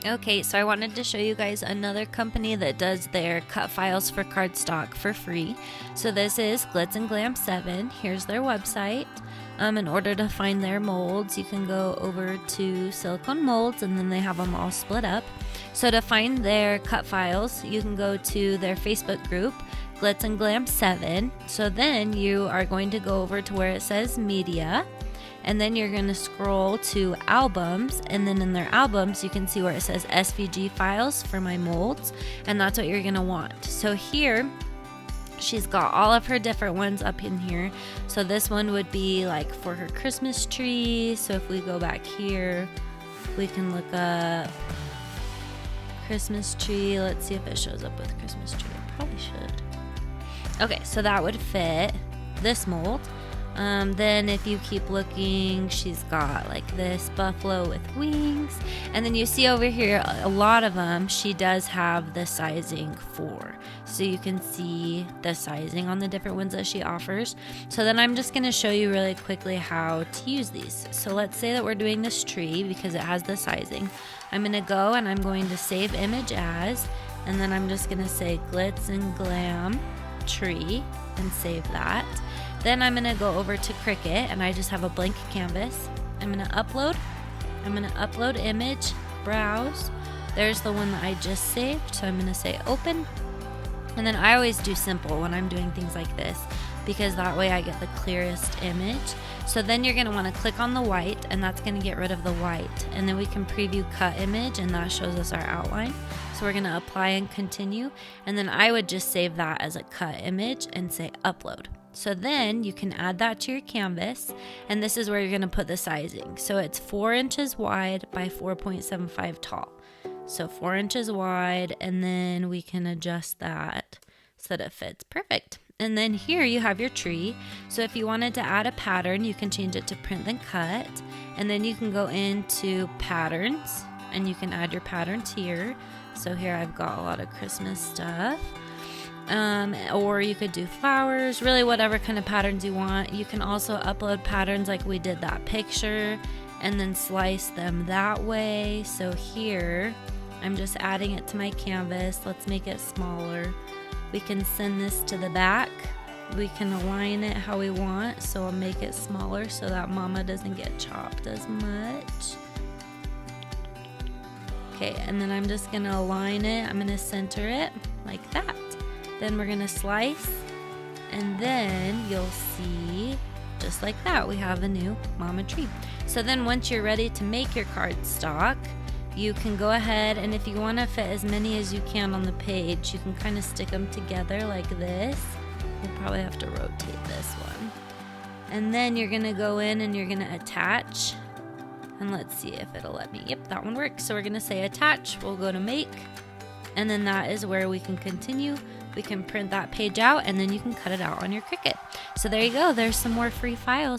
Okay, so I wanted to show you guys another company that does their cut files for cardstock for free. So this is Glitz and Glam 7. Here's their website. In order to find their molds, you can go over to silicone molds, and then they have them all split up. So to find their cut files, you can go to their Facebook group, Glitz and Glam 7. So then you are going to go over to where it says media, and then you're going to scroll to albums, and then in their albums you can see where it says SVG files for my molds, and that's what you're going to want. So here she's got all of her different ones up in here. So this one would be like for her Christmas tree. So if we go back here, we can look up Christmas tree. Let's see if it shows up with Christmas tree. It probably should. Okay, so that would fit this mold. Then if you keep looking, she's got like this buffalo with wings, and then you see over here a lot of them she does have the sizing for, so you can see the sizing on the different ones that she offers. So then I'm just going to show you really quickly how to use these. So let's say that we're doing this tree because it has the sizing. I'm going to go and I'm going to save image as, and then I'm just going to say Glitz and Glam tree and save that. Then I'm going to go over to Cricut, and I just have a blank canvas. I'm going to upload image, browse. There's the one that I just saved, so I'm going to say open. And then I always do simple when I'm doing things like this, because that way I get the clearest image. So then you're going to want to click on the white, and that's going to get rid of the white. And then we can preview cut image, and that shows us our outline. So we're going to apply and continue, and then I would just save that as a cut image and say upload. So then you can add that to your canvas, and this is where you're going to put the sizing. So it's 4 inches wide by 4.75 tall. So 4 inches wide, and then we can adjust that so that it fits perfect. And then here you have your tree. So if you wanted to add a pattern, you can change it to print then cut, and then you can go into patterns and you can add your patterns here. So here I've got a lot of Christmas stuff. Or you could do flowers, really whatever kind of patterns you want. You can also upload patterns like we did that picture, and then slice them that way. So here I'm just adding it to my canvas. Let's make it smaller. We can send this to the back. We can align it how we want, so I'll make it smaller so that mama doesn't get chopped as much. Okay, and then I'm just gonna align it. I'm gonna center it like that. Then we're gonna slice, and then you'll see, just like that, we have a new mama tree. So then once you're ready to make your cardstock, you can go ahead, and if you wanna fit as many as you can on the page, you can kind of stick them together like this. We'll probably have to rotate this one. And then you're gonna go in and you're gonna attach, and let's see if it'll let me. Yep, that one works. So we're gonna say attach, we'll go to make, and then that is where we can continue. We can print that page out, and then you can cut it out on your Cricut. So there you go, there's some more free files.